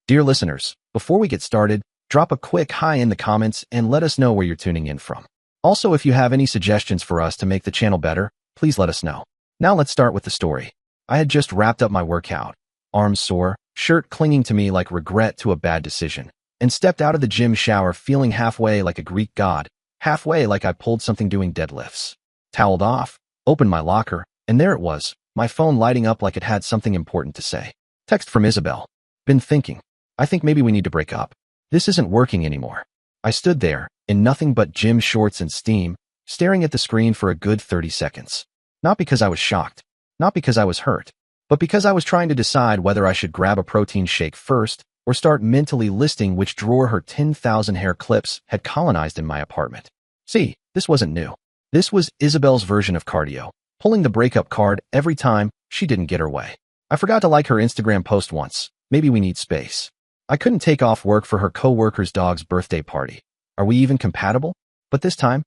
Dear listeners, before we get started, drop a quick hi in the comments and let us know where you're tuning in from. Also, if you have any suggestions for us to make the channel better, please let us know. Now let's start with the story. I had just wrapped up my workout, arms sore, shirt clinging to me like regret to a bad decision, and stepped out of the gym shower feeling halfway like a Greek god, halfway like I pulled something doing deadlifts. Toweled off, opened my locker, and there it was, my phone lighting up like it had something important to say. Text from Isabel. Been thinking. I think maybe we need to break up. This isn't working anymore. I stood there, in nothing but gym shorts and steam, staring at the screen for a good 30 seconds. Not because I was shocked, not because I was hurt, but because I was trying to decide whether I should grab a protein shake first or start mentally listing which drawer her 10,000 hair clips had colonized in my apartment. See, this wasn't new. This was Isabel's version of cardio, pulling the breakup card every time she didn't get her way. I forgot to like her Instagram post once. Maybe we need space. I couldn't take off work for her co-worker's dog's birthday party. Are we even compatible? But this time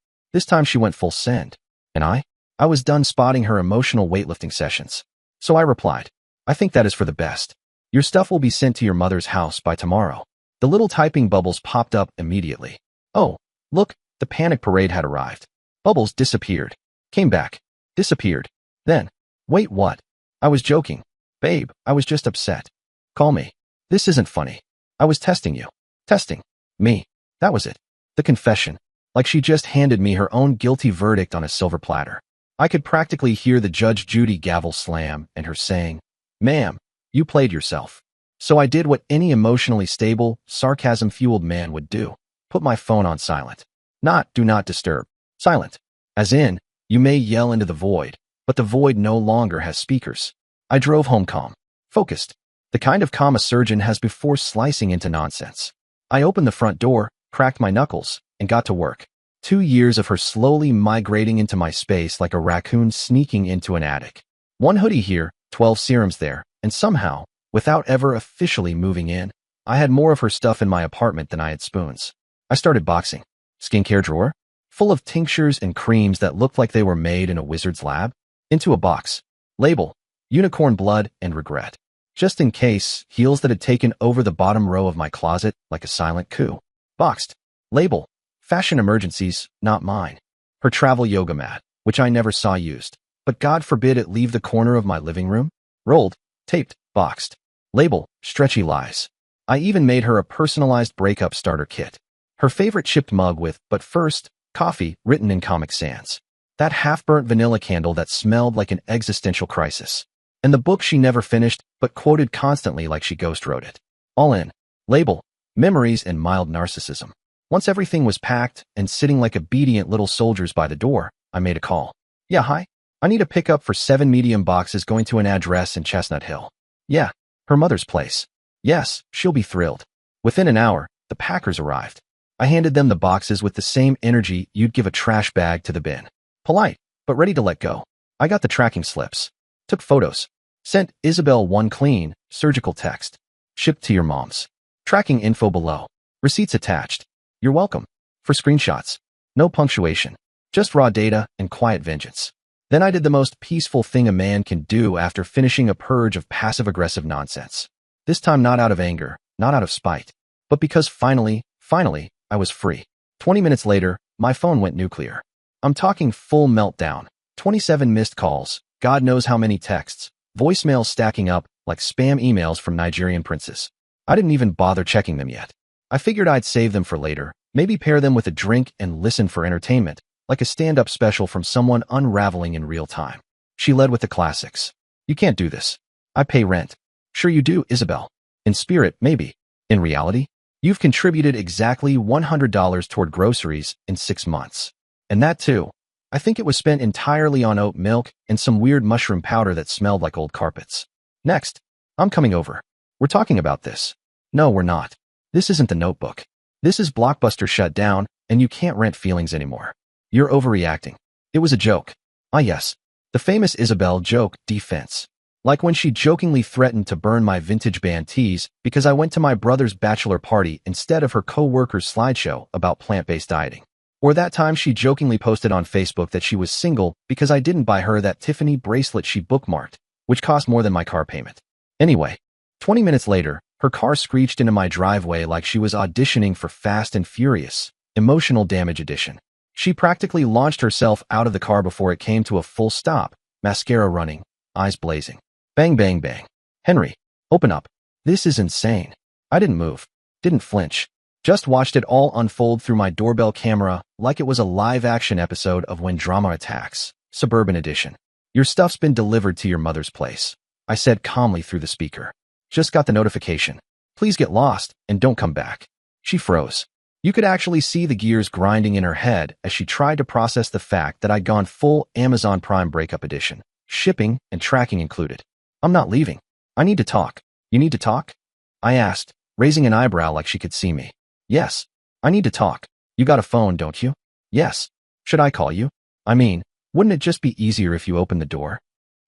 she went full send. And I was done spotting her emotional weightlifting sessions. So I replied, I think that is for the best. Your stuff will be sent to your mother's house by tomorrow. The little typing bubbles popped up immediately. Oh, look, the panic parade had arrived. Bubbles disappeared, came back, disappeared. Then, wait, what? I was joking. Babe, I was just upset. Call me. This isn't funny. I was testing you. Testing. Me. That was it. The confession. Like she just handed me her own guilty verdict on a silver platter. I could practically hear the Judge Judy gavel slam and her saying, Ma'am, you played yourself. So I did what any emotionally stable, sarcasm-fueled man would do. Put my phone on silent. Not do not disturb. Silent. As in, you may yell into the void, but the void no longer has speakers. I drove home calm. Focused. The kind of calm a surgeon has before slicing into nonsense. I opened the front door, cracked my knuckles, and got to work. 2 years of her slowly migrating into my space like a raccoon sneaking into an attic. 1 hoodie here, 12 serums there, and somehow, without ever officially moving in, I had more of her stuff in my apartment than I had spoons. I started boxing. Skincare drawer, full of tinctures and creams that looked like they were made in a wizard's lab. Into a box. Label, unicorn blood and regret. Just in case, heels that had taken over the bottom row of my closet like a silent coup. Boxed. Label, fashion emergencies, not mine. Her travel yoga mat, which I never saw used, but God forbid it leave the corner of my living room. Rolled, taped, boxed. Label, stretchy lies. I even made her a personalized breakup starter kit. Her favorite chipped mug with, but first, coffee, written in Comic Sans. That half-burnt vanilla candle that smelled like an existential crisis. And the book she never finished, but quoted constantly like she ghost wrote it. All in. Label, memories and mild narcissism. Once everything was packed and sitting like obedient little soldiers by the door, I made a call. Yeah, hi. I need a pickup for 7 medium boxes going to an address in Chestnut Hill. Yeah, her mother's place. Yes, she'll be thrilled. Within an hour, the packers arrived. I handed them the boxes with the same energy you'd give a trash bag to the bin. Polite, but ready to let go. I got the tracking slips. Took photos. Sent Isabel 1 clean, surgical text. Shipped to your mom's. Tracking info below. Receipts attached. You're welcome. For screenshots. No punctuation. Just raw data and quiet vengeance. Then I did the most peaceful thing a man can do after finishing a purge of passive-aggressive nonsense. This time not out of anger, not out of spite, but because finally, I was free. 20 minutes later, my phone went nuclear. I'm talking full meltdown. 27 missed calls, God knows how many texts, voicemails stacking up like spam emails from Nigerian princes. I didn't even bother checking them yet. I figured I'd save them for later, maybe pair them with a drink and listen for entertainment, like a stand-up special from someone unraveling in real time. She led with the classics. You can't do this. I pay rent. Sure you do, Isabel. In spirit, maybe. In reality, you've contributed exactly $100 toward groceries in 6 months. And that too. I think it was spent entirely on oat milk and some weird mushroom powder that smelled like old carpets. Next, I'm coming over. We're talking about this. No, we're not. This isn't the Notebook. This is Blockbuster shut down, and you can't rent feelings anymore. You're overreacting. It was a joke. Ah yes, the famous Isabel joke defense. Like when she jokingly threatened to burn my vintage band tees because I went to my brother's bachelor party instead of her co-worker's slideshow about plant-based dieting. Or that time she jokingly posted on Facebook that she was single because I didn't buy her that Tiffany bracelet she bookmarked, which cost more than my car payment. Anyway, 20 minutes later, Her car screeched into my driveway like she was auditioning for Fast and Furious, Emotional Damage Edition. She practically launched herself out of the car before it came to a full stop, mascara running, eyes blazing. Bang, bang, bang. Henry, open up. This is insane. I didn't move, didn't flinch. Just watched it all unfold through my doorbell camera like it was a live-action episode of When Drama Attacks, Suburban Edition. Your stuff's been delivered to your mother's place, I said calmly through the speaker. Just got the notification. Please get lost and don't come back. She froze. You could actually see the gears grinding in her head as she tried to process the fact that I'd gone full Amazon Prime Breakup Edition, shipping and tracking included. I'm not leaving. I need to talk. You need to talk? I asked, raising an eyebrow like she could see me. Yes. I need to talk. You got a phone, don't you? Yes. Should I call you? I mean, wouldn't it just be easier if you opened the door?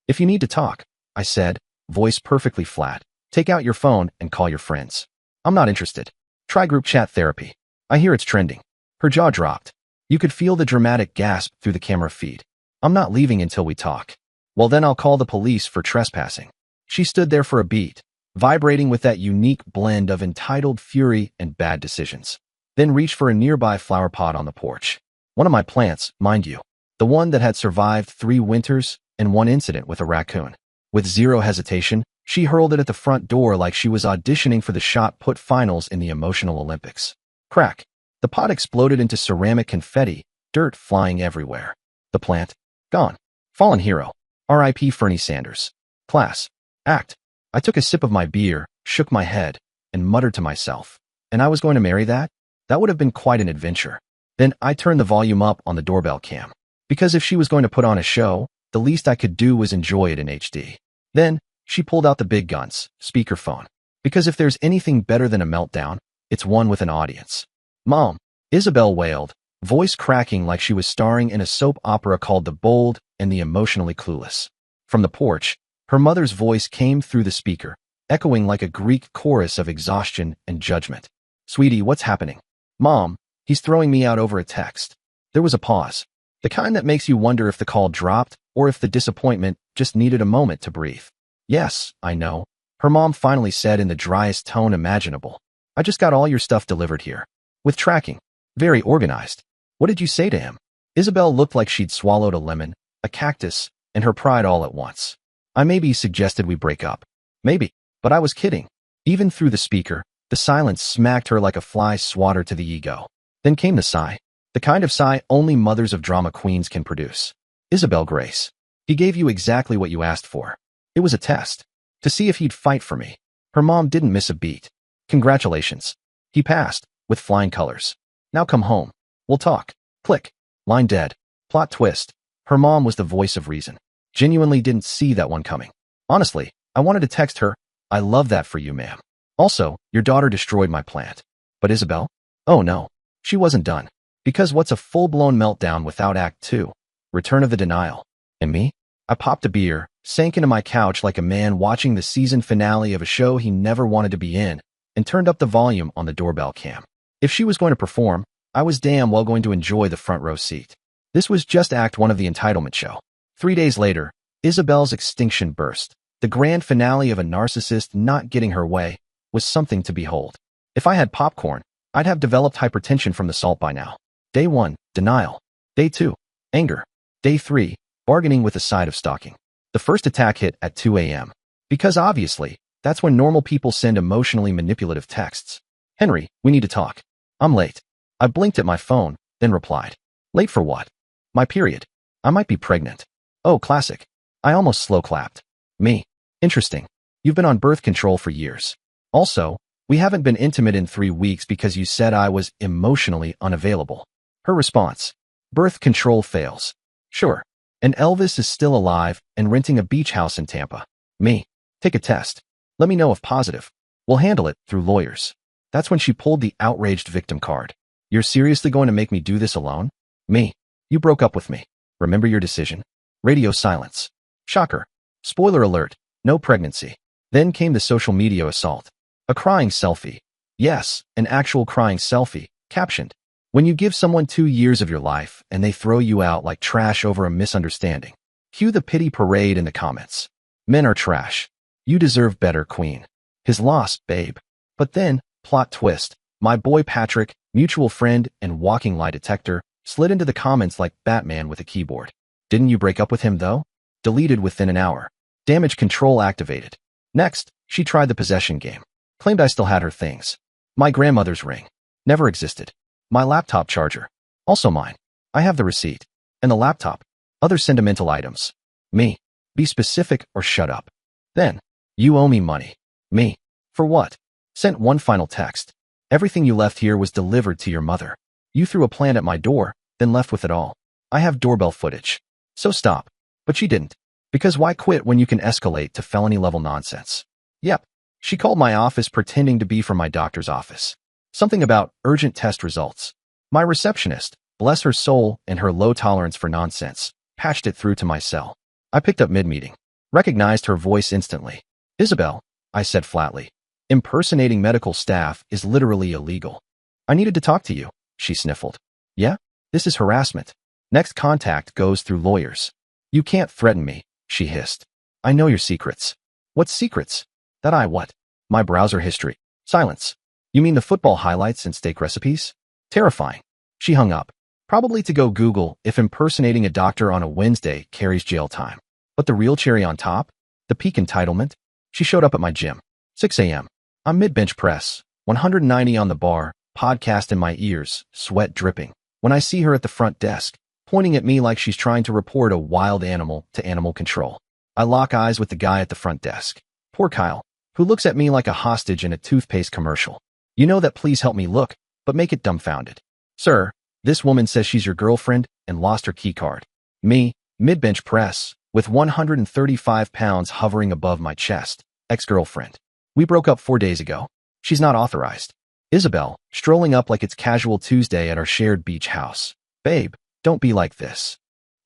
If you need to talk, I said, voice perfectly flat, take out your phone and call your friends. I'm not interested. Try group chat therapy. I hear it's trending. Her jaw dropped. You could feel the dramatic gasp through the camera feed. I'm not leaving until we talk. Well, then I'll call the police for trespassing. She stood there for a beat, vibrating with that unique blend of entitled fury and bad decisions. Then reached for a nearby flower pot on the porch. One of my plants, mind you. The one that had survived 3 winters and 1 incident with a raccoon. With zero hesitation, she hurled it at the front door like she was auditioning for the shot put finals in the emotional Olympics. Crack. The pot exploded into ceramic confetti, dirt flying everywhere. The plant, gone. Fallen hero. R.I.P. Fernie Sanders. Class. Act. I took a sip of my beer, shook my head, and muttered to myself. And I was going to marry that? That would have been quite an adventure. Then I turned the volume up on the doorbell cam. Because if she was going to put on a show, the least I could do was enjoy it in HD. Then, she pulled out the big guns, speakerphone. Because if there's anything better than a meltdown, it's one with an audience. Mom, Isabel wailed, voice cracking like she was starring in a soap opera called The Bold and the Emotionally Clueless. From the porch, her mother's voice came through the speaker, echoing like a Greek chorus of exhaustion and judgment. Sweetie, what's happening? Mom, he's throwing me out over a text. There was a pause. The kind that makes you wonder if the call dropped or if the disappointment just needed a moment to breathe. Yes, I know, her mom finally said in the driest tone imaginable. I just got all your stuff delivered here. With tracking. Very organized. What did you say to him? Isabel looked like she'd swallowed a lemon, a cactus, and her pride all at once. I maybe suggested we break up. Maybe. But I was kidding. Even through the speaker, the silence smacked her like a fly swatter to the ego. Then came the sigh. The kind of sigh only mothers of drama queens can produce. Isabel Grace. He gave you exactly what you asked for. It was a test. To see if he'd fight for me. Her mom didn't miss a beat. Congratulations. He passed, with flying colors. Now come home. We'll talk. Click. Line dead. Plot twist. Her mom was the voice of reason. Genuinely didn't see that one coming. Honestly, I wanted to text her, I love that for you, ma'am. Also, your daughter destroyed my plant. But Isabel? Oh no. She wasn't done. Because what's a full-blown meltdown without Act 2? Return of the denial. And me? I popped a beer, sank into my couch like a man watching the season finale of a show he never wanted to be in, and turned up the volume on the doorbell cam. If she was going to perform, I was damn well going to enjoy the front row seat. This was just Act 1 of the entitlement show. 3 days later, Isabel's extinction burst. The grand finale of a narcissist not getting her way was something to behold. If I had popcorn, I'd have developed hypertension from the salt by now. Day 1, denial. Day 2, anger. Day 3, bargaining with a side of stalking. The first attack hit at 2 a.m. Because obviously, that's when normal people send emotionally manipulative texts. Henry, we need to talk. I'm late. I blinked at my phone, then replied. Late for what? My period. I might be pregnant. Oh, classic. I almost slow clapped. Me. Interesting. You've been on birth control for years. Also, we haven't been intimate in 3 weeks because you said I was emotionally unavailable. Her response. Birth control fails. Sure. And Elvis is still alive and renting a beach house in Tampa. Me. Take a test. Let me know if positive. We'll handle it through lawyers. That's when she pulled the outraged victim card. You're seriously going to make me do this alone? Me. You broke up with me. Remember your decision? Radio silence. Shocker. Spoiler alert. No pregnancy. Then came the social media assault. A crying selfie. Yes, an actual crying selfie, captioned. When you give someone 2 years of your life and they throw you out like trash over a misunderstanding. Cue the pity parade in the comments. Men are trash. You deserve better, queen. His loss, babe. But then, plot twist, my boy Patrick, mutual friend and walking lie detector, slid into the comments like Batman with a keyboard. Didn't you break up with him though? Deleted within an hour. Damage control activated. Next, she tried the possession game. Claimed I still had her things. My grandmother's ring. Never existed. My laptop charger. Also mine. I have the receipt. And the laptop. Other sentimental items. Me. Be specific or shut up. Then, you owe me money. Me. For what? Sent one final text. Everything you left here was delivered to your mother. You threw a plant at my door, then left with it all. I have doorbell footage. So stop. But she didn't. Because why quit when you can escalate to felony-level nonsense? Yep. She called my office pretending to be from my doctor's office. Something about urgent test results. My receptionist, bless her soul and her low tolerance for nonsense, patched it through to my cell. I picked up mid-meeting. Recognized her voice instantly. Isabel, I said flatly. Impersonating medical staff is literally illegal. I needed to talk to you, she sniffled. Yeah? This is harassment. Next contact goes through lawyers. You can't threaten me, she hissed. I know your secrets. What secrets? That I what? My browser history. Silence. You mean the football highlights and steak recipes? Terrifying. She hung up. Probably to go Google if impersonating a doctor on a Wednesday carries jail time. But the real cherry on top? The peak entitlement? She showed up at my gym. 6 a.m. I'm mid-bench press, 190 on the bar, podcast in my ears, sweat dripping. When I see her at the front desk, pointing at me like she's trying to report a wild animal to animal control. I lock eyes with the guy at the front desk. Poor Kyle, who looks at me like a hostage in a toothpaste commercial. You know that please help me look, but make it dumbfounded. Sir, this woman says she's your girlfriend and lost her key card. Me, mid-bench press, with 135 pounds hovering above my chest, ex-girlfriend. We broke up 4 days ago. She's not authorized. Isabel, strolling up like it's casual Tuesday at our shared beach house. Babe, don't be like this.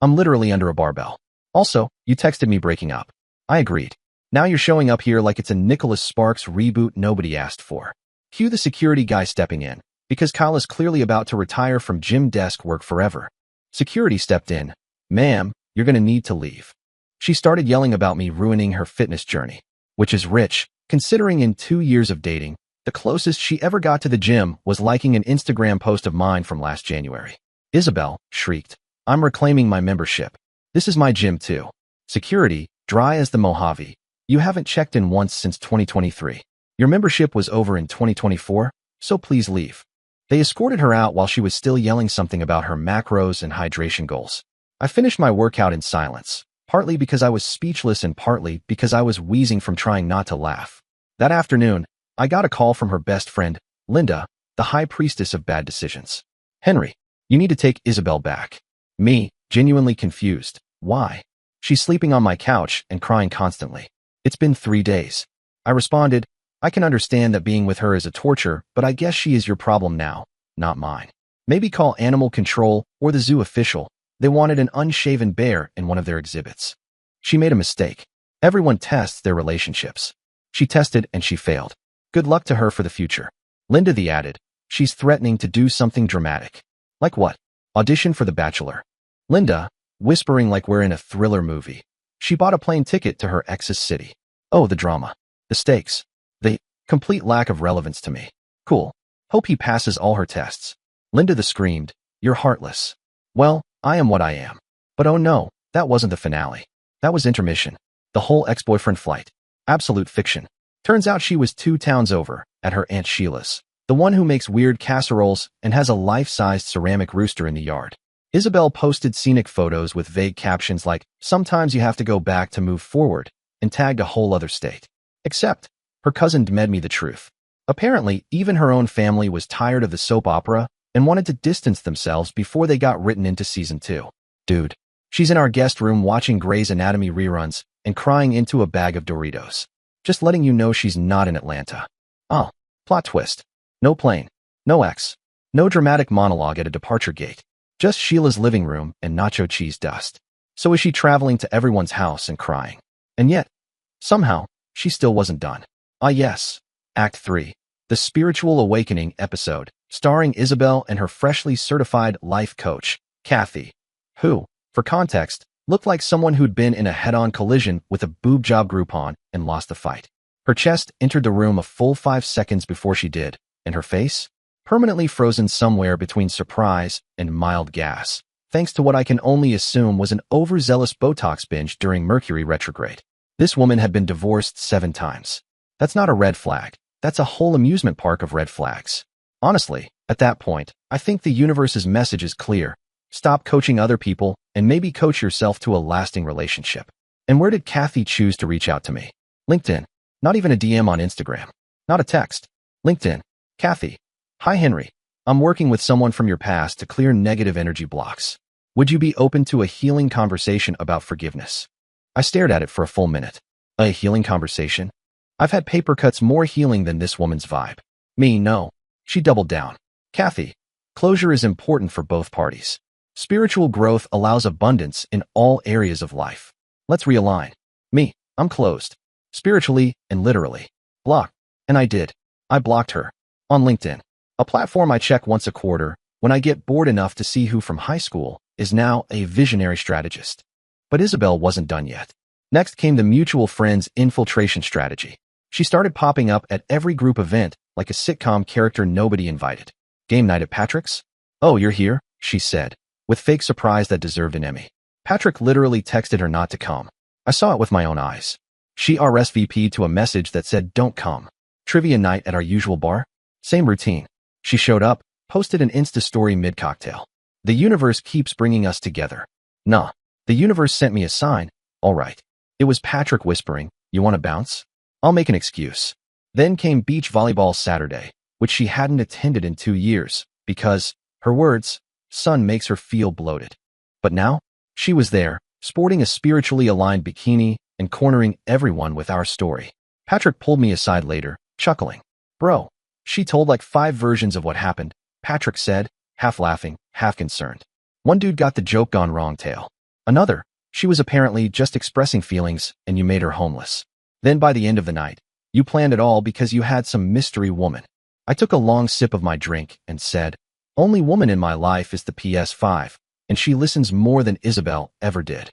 I'm literally under a barbell. Also, you texted me breaking up. I agreed. Now you're showing up here like it's a Nicholas Sparks reboot nobody asked for. Cue the security guy stepping in, because Kyle is clearly about to retire from gym desk work forever. Security stepped in. Ma'am, you're gonna need to leave. She started yelling about me ruining her fitness journey, which is rich, considering in 2 years of dating, the closest she ever got to the gym was liking an Instagram post of mine from last January. Isabel shrieked. I'm reclaiming my membership. This is my gym too. Security, dry as the Mojave. You haven't checked in once since 2023. Your membership was over in 2024, so please leave. They escorted her out while she was still yelling something about her macros and hydration goals. I finished my workout in silence, partly because I was speechless and partly because I was wheezing from trying not to laugh. That afternoon, I got a call from her best friend, Linda, the high priestess of bad decisions. Henry, you need to take Isabel back. Me, genuinely confused. Why? She's sleeping on my couch and crying constantly. It's been 3 days. I responded, I can understand that being with her is a torture, but I guess she is your problem now, not mine. Maybe call animal control or the zoo official. They wanted an unshaven bear in one of their exhibits. She made a mistake. Everyone tests their relationships. She tested and she failed. Good luck to her for the future. Linda the added, she's threatening to do something dramatic. Like what? Audition for The Bachelor. Linda, whispering like we're in a thriller movie. She bought a plane ticket to her ex's city. Oh, the drama. The stakes. The complete lack of relevance to me. Cool. Hope he passes all her tests. Linda the screamed, you're heartless. Well, I am what I am. But oh no, that wasn't the finale. That was intermission. The whole ex-boyfriend flight. Absolute fiction. Turns out she was 2 towns over, at her Aunt Sheila's. The one who makes weird casseroles and has a life-sized ceramic rooster in the yard. Isabel posted scenic photos with vague captions like, sometimes you have to go back to move forward, and tagged a whole other state. Except, her cousin dmed me the truth. Apparently, even her own family was tired of the soap opera and wanted to distance themselves before they got written into season 2. Dude, she's in our guest room watching Grey's Anatomy reruns and crying into a bag of Doritos. Just letting you know she's not in Atlanta. Oh, plot twist. No plane. No ex. No dramatic monologue at a departure gate. Just Sheila's living room and nacho cheese dust. So is she traveling to everyone's house and crying? And yet, somehow, she still wasn't done. Ah yes, Act 3, the Spiritual Awakening episode, starring Isabel and her freshly certified life coach, Kathy, who, for context, looked like someone who'd been in a head-on collision with a boob job Groupon and lost the fight. Her chest entered the room a full 5 seconds before she did, and her face? Permanently frozen somewhere between surprise and mild gas, thanks to what I can only assume was an overzealous Botox binge during Mercury retrograde. This woman had been divorced 7 times. That's not a red flag. That's a whole amusement park of red flags. Honestly, at that point, I think the universe's message is clear. Stop coaching other people and maybe coach yourself to a lasting relationship. And where did Kathy choose to reach out to me? LinkedIn. Not even a DM on Instagram. Not a text. LinkedIn. Kathy. Hi Henry. I'm working with someone from your past to clear negative energy blocks. Would you be open to a healing conversation about forgiveness? I stared at it for a full minute. A healing conversation? I've had paper cuts more healing than this woman's vibe. Me, no. She doubled down. Kathy, closure is important for both parties. Spiritual growth allows abundance in all areas of life. Let's realign. Me, I'm closed. Spiritually and literally. Block. And I did. I blocked her. On LinkedIn. A platform I check once a quarter when I get bored enough to see who from high school is now a visionary strategist. But Isabel wasn't done yet. Next came the mutual friends infiltration strategy. She started popping up at every group event like a sitcom character nobody invited. Game night at Patrick's? Oh, you're here, she said, with fake surprise that deserved an Emmy. Patrick literally texted her not to come. I saw it with my own eyes. She RSVP'd to a message that said, don't come. Trivia night at our usual bar? Same routine. She showed up, posted an Insta story mid-cocktail. The universe keeps bringing us together. Nah, the universe sent me a sign. All right. It was Patrick whispering, you want to bounce? I'll make an excuse. Then came beach volleyball Saturday, which she hadn't attended in 2 years, because, her words, sun makes her feel bloated. But now, she was there, sporting a spiritually aligned bikini and cornering everyone with our story. Patrick pulled me aside later, chuckling. Bro, she told like 5 versions of what happened, Patrick said, half laughing, half concerned. One dude got the joke gone wrong tail. Another, she was apparently just expressing feelings and you made her homeless. Then by the end of the night, you planned it all because you had some mystery woman. I took a long sip of my drink and said, only woman in my life is the PS5, and she listens more than Isabel ever did.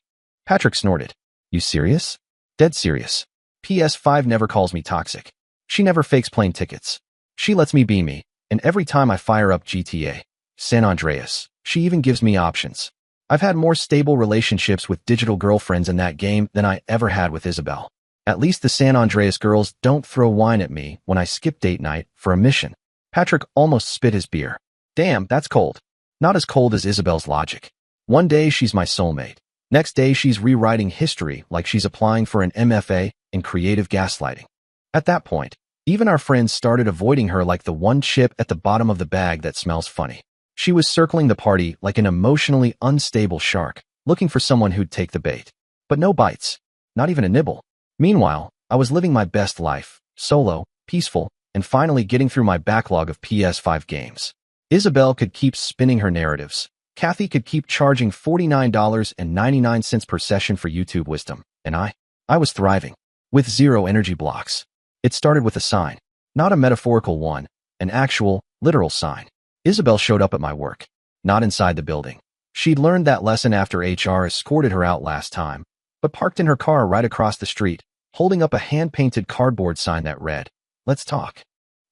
Patrick snorted. You serious? Dead serious. PS5 never calls me toxic. She never fakes plane tickets. She lets me be me, and every time I fire up GTA, San Andreas, she even gives me options. I've had more stable relationships with digital girlfriends in that game than I ever had with Isabel. At least the San Andreas girls don't throw wine at me when I skip date night for a mission. Patrick almost spit his beer. Damn, that's cold. Not as cold as Isabel's logic. One day she's my soulmate. Next day she's rewriting history like she's applying for an MFA in creative gaslighting. At that point, even our friends started avoiding her like the one chip at the bottom of the bag that smells funny. She was circling the party like an emotionally unstable shark, looking for someone who'd take the bait. But no bites. Not even a nibble. Meanwhile, I was living my best life, solo, peaceful, and finally getting through my backlog of PS5 games. Isabel could keep spinning her narratives. Kathy could keep charging $49.99 per session for YouTube wisdom. And I was thriving. With 0 energy blocks. It started with a sign. Not a metaphorical one, an actual, literal sign. Isabel showed up at my work. Not inside the building. She'd learned that lesson after HR escorted her out last time, but parked in her car right across the street, holding up a hand-painted cardboard sign that read, let's talk.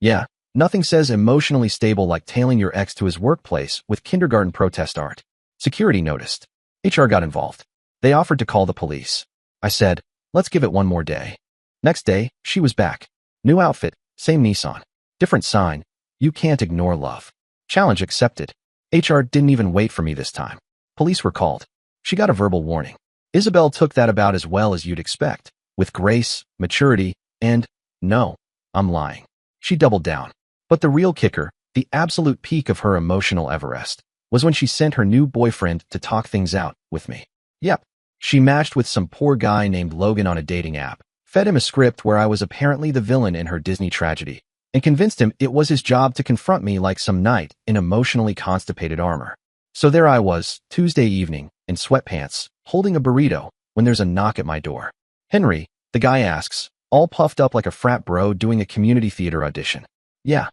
Yeah, nothing says emotionally stable like tailing your ex to his workplace with kindergarten protest art. Security noticed. HR got involved. They offered to call the police. I said, let's give it one more day. Next day, she was back. New outfit, same Nissan. Different sign. You can't ignore love. Challenge accepted. HR didn't even wait for me this time. Police were called. She got a verbal warning. Isabel took that about as well as you'd expect, with grace, maturity, and, no, I'm lying. She doubled down. But the real kicker, the absolute peak of her emotional Everest, was when she sent her new boyfriend to talk things out with me. Yep. She matched with some poor guy named Logan on a dating app, fed him a script where I was apparently the villain in her Disney tragedy, and convinced him it was his job to confront me like some knight in emotionally constipated armor. So there I was, Tuesday evening, in sweatpants, holding a burrito, when there's a knock at my door. Henry, the guy asks, all puffed up like a frat bro doing a community theater audition. Yeah.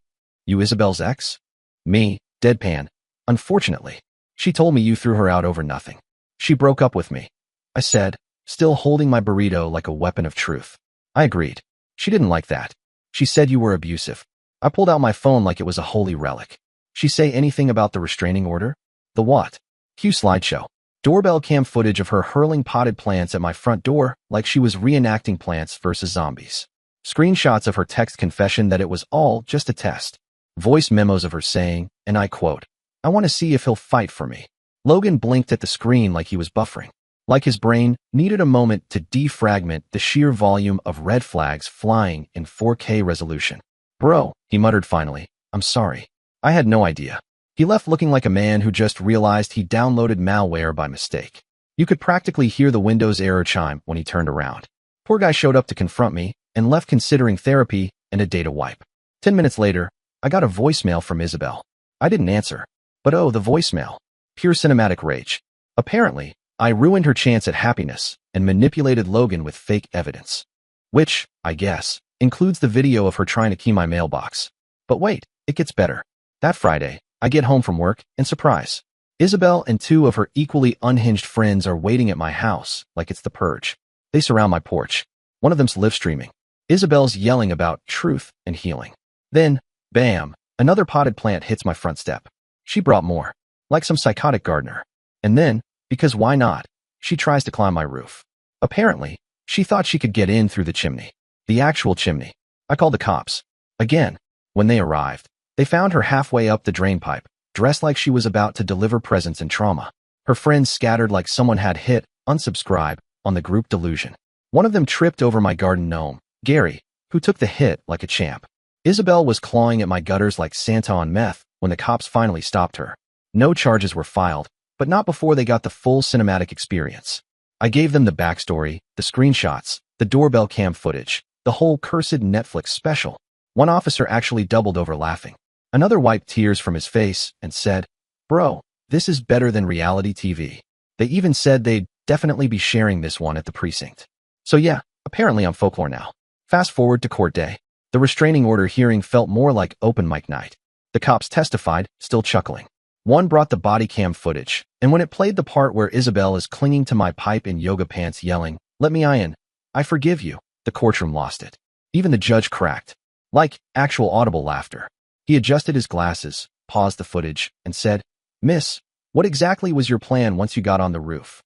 You Isabel's ex? Me, deadpan. Unfortunately. She told me you threw her out over nothing. She broke up with me. I said, still holding my burrito like a weapon of truth. I agreed. She didn't like that. She said you were abusive. I pulled out my phone like it was a holy relic. She say anything about the restraining order? The what? Cue slideshow. Doorbell cam footage of her hurling potted plants at my front door like she was reenacting Plants vs. Zombies. Screenshots of her text confession that it was all just a test. Voice memos of her saying, and I quote, "I want to see if he'll fight for me." Logan blinked at the screen like he was buffering. Like his brain needed a moment to defragment the sheer volume of red flags flying in 4K resolution. "Bro," he muttered finally, "I'm sorry. I had no idea." He left looking like a man who just realized he downloaded malware by mistake. You could practically hear the Windows error chime when he turned around. Poor guy showed up to confront me and left considering therapy and a data wipe. 10 minutes later, I got a voicemail from Isabel. I didn't answer. But oh, the voicemail. Pure cinematic rage. Apparently, I ruined her chance at happiness and manipulated Logan with fake evidence. Which, I guess, includes the video of her trying to key my mailbox. But wait, it gets better. That Friday, I get home from work, and surprise. Isabel and two of her equally unhinged friends are waiting at my house like it's the purge. They surround my porch. One of them's live streaming. Isabel's yelling about truth and healing. Then, bam, another potted plant hits my front step. She brought more, like some psychotic gardener. And then, because why not, she tries to climb my roof. Apparently, she thought she could get in through the chimney. The actual chimney. I called the cops. Again, when they arrived, they found her halfway up the drain pipe, dressed like she was about to deliver presents and trauma. Her friends scattered like someone had hit unsubscribe on the group delusion. One of them tripped over my garden gnome, Gary, who took the hit like a champ. Isabel was clawing at my gutters like Santa on meth when the cops finally stopped her. No charges were filed, but not before they got the full cinematic experience. I gave them the backstory, the screenshots, the doorbell cam footage, the whole cursed Netflix special. One officer actually doubled over laughing. Another wiped tears from his face and said, "Bro, this is better than reality TV." They even said they'd definitely be sharing this one at the precinct. So yeah, apparently I'm folklore now. Fast forward to court day. The restraining order hearing felt more like open mic night. The cops testified, still chuckling. One brought the body cam footage, and when it played the part where Isabel is clinging to my pipe in yoga pants yelling, "Let me in. I forgive you," the courtroom lost it. Even the judge cracked. Like actual audible laughter. He adjusted his glasses, paused the footage, and said, "Miss, what exactly was your plan once you got on the roof?"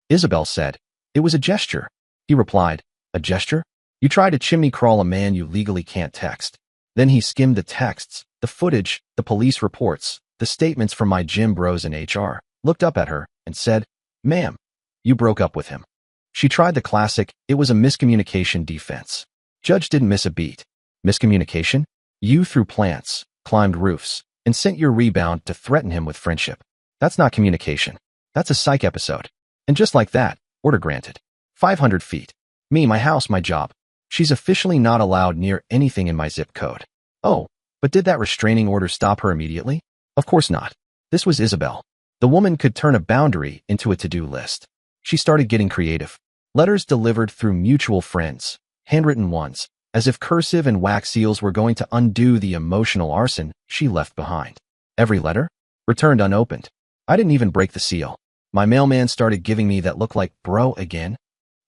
Isabel said, "It was a gesture." He replied, "A gesture? You tried to chimney crawl a man you legally can't text." Then he skimmed the texts, the footage, the police reports, the statements from my gym bros in HR, looked up at her, and said, "Ma'am, you broke up with him." She tried the classic, "It was a miscommunication" defense. Judge didn't miss a beat. Miscommunication? You threw plants, climbed roofs, and sent your rebound to threaten him with friendship. That's not communication. That's a psych episode. And just like that, order granted. 500 feet. Me, my house, my job. She's officially not allowed near anything in my zip code. Oh, but did that restraining order stop her immediately? Of course not. This was Isabel. The woman could turn a boundary into a to-do list. She started getting creative. Letters delivered through mutual friends, handwritten ones, as if cursive and wax seals were going to undo the emotional arson she left behind. Every letter? Returned unopened. I didn't even break the seal. My mailman started giving me that look like, "Bro, again?"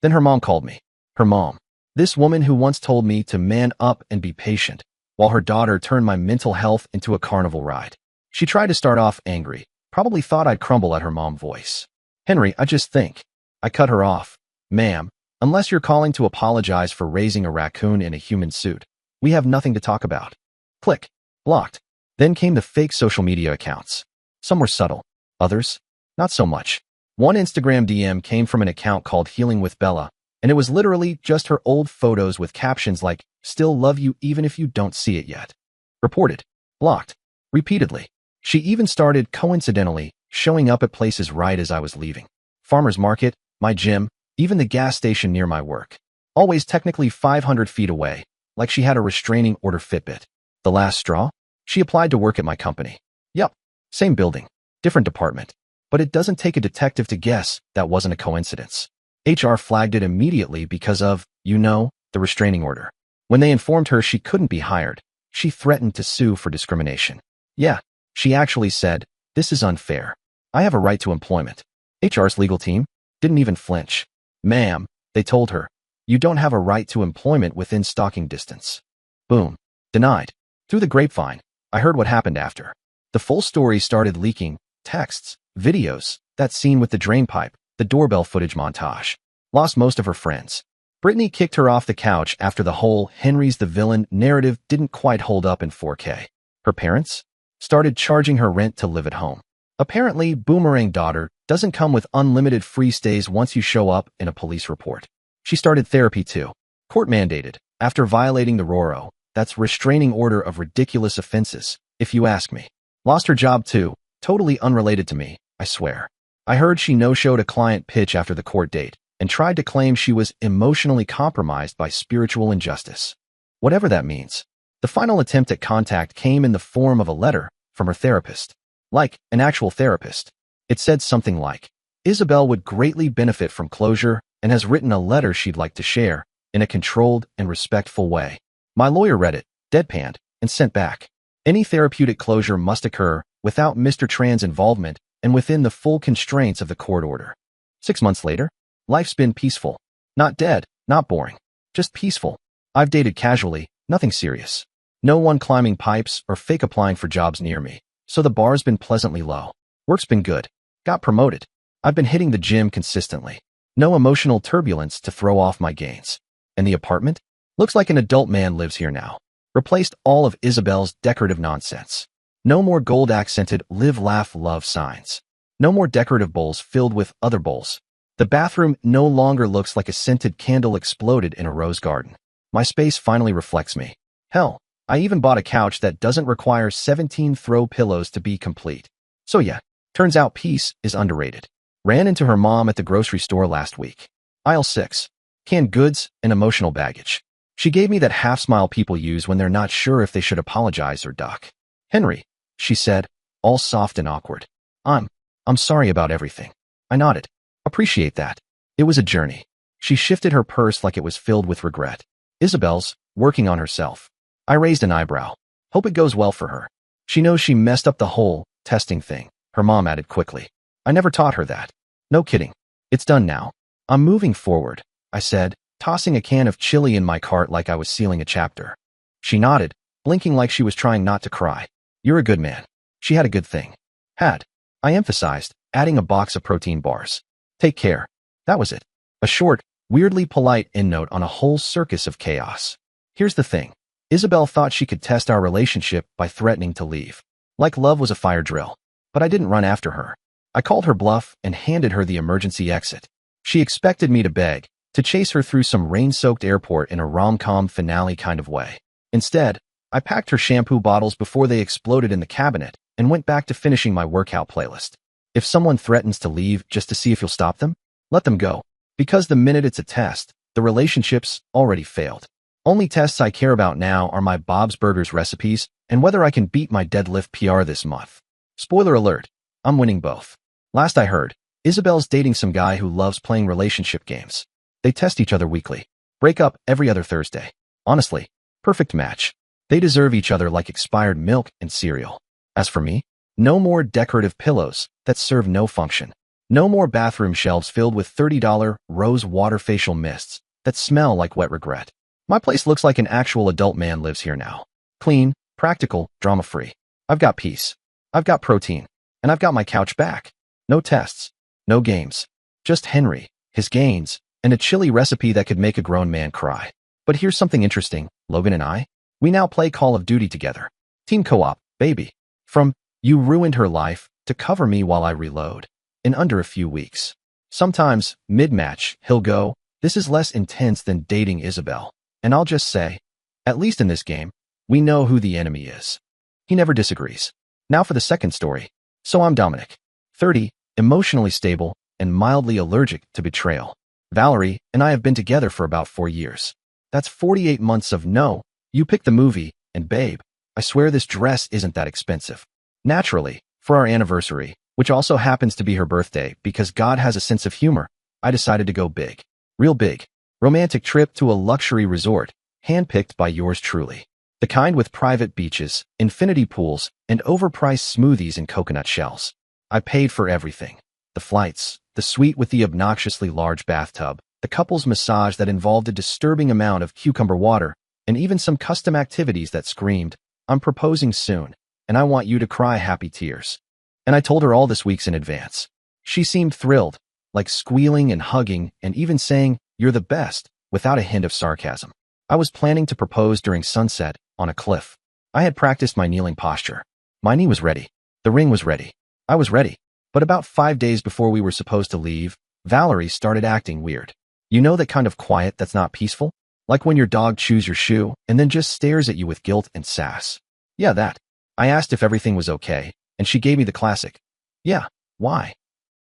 Then her mom called me. Her mom. This woman who once told me to man up and be patient, while her daughter turned my mental health into a carnival ride. She tried to start off angry, probably thought I'd crumble at her mom voice. "Henry, I just think." I cut her off. "Ma'am, unless you're calling to apologize for raising a raccoon in a human suit, we have nothing to talk about." Click. Blocked. Then came the fake social media accounts. Some were subtle. Others, not so much. One Instagram DM came from an account called Healing with Bella, and it was literally just her old photos with captions like, "Still love you even if you don't see it yet." Reported. Blocked. Repeatedly. She even started, coincidentally, showing up at places right as I was leaving. Farmer's market, my gym, even the gas station near my work. Always technically 500 feet away, like she had a restraining order Fitbit. The last straw? She applied to work at my company. Yup. Same building. Different department. But it doesn't take a detective to guess that wasn't a coincidence. HR flagged it immediately because of, the restraining order. When they informed her she couldn't be hired, she threatened to sue for discrimination. Yeah, she actually said, "This is unfair. I have a right to employment." HR's legal team didn't even flinch. "Ma'am," they told her, You don't have a right to employment within stalking distance. Boom. Denied. Through the grapevine, I heard what happened after. The full story started leaking, texts, videos, that scene with the drain pipe, the doorbell footage montage. Lost most of her friends. Brittany kicked her off the couch after the whole Henry's the villain narrative didn't quite hold up in 4K. Her parents started charging her rent to live at home. Apparently, Boomerang Daughter doesn't come with unlimited free stays once you show up in a police report. She started therapy too. Court-mandated, after violating the RORO. That's restraining order of ridiculous offenses, if you ask me. Lost her job too, totally unrelated to me, I swear. I heard she no-showed a client pitch after the court date and tried to claim she was emotionally compromised by spiritual injustice. Whatever that means. The final attempt at contact came in the form of a letter from her therapist. Like an actual therapist. It said something like, Isabel would greatly benefit from closure and has written a letter she'd like to share in a controlled and respectful way. My lawyer read it, deadpanned, and sent back. Any therapeutic closure must occur without Mr. Tran's involvement and within the full constraints of the court order. 6 months later, life's been peaceful. Not dead, not boring. Just peaceful. I've dated casually, nothing serious. No one climbing pipes or fake applying for jobs near me. So the bar's been pleasantly low. Work's been good. Got promoted. I've been hitting the gym consistently. No emotional turbulence to throw off my gains. And the apartment? Looks like an adult man lives here now. Replaced all of Isabel's decorative nonsense. No more gold-accented live, laugh, love signs. No more decorative bowls filled with other bowls. The bathroom no longer looks like a scented candle exploded in a rose garden. My space finally reflects me. Hell, I even bought a couch that doesn't require 17 throw pillows to be complete. So yeah, turns out peace is underrated. Ran into her mom at the grocery store last week. Aisle 6. Canned goods and emotional baggage. She gave me that half-smile people use when they're not sure if they should apologize or duck. Henry, she said, all soft and awkward. I'm sorry about everything. I nodded. Appreciate that. It was a journey. She shifted her purse like it was filled with regret. Isabel's working on herself. I raised an eyebrow. Hope it goes well for her. She knows she messed up the whole testing thing, her mom added quickly. I never taught her that. No kidding. It's done now. I'm moving forward, I said, tossing a can of chili in my cart like I was sealing a chapter. She nodded, blinking like she was trying not to cry. You're a good man. She had a good thing. Had. I emphasized, adding a box of protein bars. Take care. That was it. A short, weirdly polite endnote on a whole circus of chaos. Here's the thing. Isabel thought she could test our relationship by threatening to leave. Like love was a fire drill. But I didn't run after her. I called her bluff and handed her the emergency exit. She expected me to beg, to chase her through some rain-soaked airport in a rom-com finale kind of way. Instead, I packed her shampoo bottles before they exploded in the cabinet and went back to finishing my workout playlist. If someone threatens to leave just to see if you'll stop them, let them go. Because the minute it's a test, the relationship's already failed. Only tests I care about now are my Bob's Burgers recipes and whether I can beat my deadlift PR this month. Spoiler alert, I'm winning both. Last I heard, Isabel's dating some guy who loves playing relationship games. They test each other weekly. Break up every other Thursday. Honestly, perfect match. They deserve each other like expired milk and cereal. As for me, no more decorative pillows that serve no function. No more bathroom shelves filled with $30 rose water facial mists that smell like wet regret. My place looks like an actual adult man lives here now. Clean, practical, drama-free. I've got peace. I've got protein. And I've got my couch back. No tests. No games. Just Henry, his gains, and a chili recipe that could make a grown man cry. But here's something interesting. Logan and I, we now play Call of Duty together. Team co-op, baby. From you ruined her life to cover me while I reload. In under a few weeks. Sometimes, mid-match, he'll go, this is less intense than dating Isabel. And I'll just say, at least in this game, we know who the enemy is. He never disagrees. Now for the second story. So I'm Dominic, 30, emotionally stable, and mildly allergic to betrayal. Valerie and I have been together for about 4 years. That's 48 months of no, you pick the movie, and babe, I swear this dress isn't that expensive. Naturally, for our anniversary, which also happens to be her birthday because God has a sense of humor, I decided to go big. Real big. Romantic trip to a luxury resort, handpicked by yours truly. The kind with private beaches, infinity pools, and overpriced smoothies and coconut shells. I paid for everything. The flights, the suite with the obnoxiously large bathtub, the couple's massage that involved a disturbing amount of cucumber water, and even some custom activities that screamed, "I'm proposing soon, and I want you to cry happy tears." And I told her all this weeks in advance. She seemed thrilled, like squealing and hugging and even saying, "You're the best," without a hint of sarcasm. I was planning to propose during sunset on a cliff. I had practiced my kneeling posture. My knee was ready. The ring was ready. I was ready. But about 5 days before we were supposed to leave, Valerie started acting weird. You know that kind of quiet that's not peaceful? Like when your dog chews your shoe and then just stares at you with guilt and sass. Yeah, that. I asked if everything was okay, and she gave me the classic, "Yeah, why?"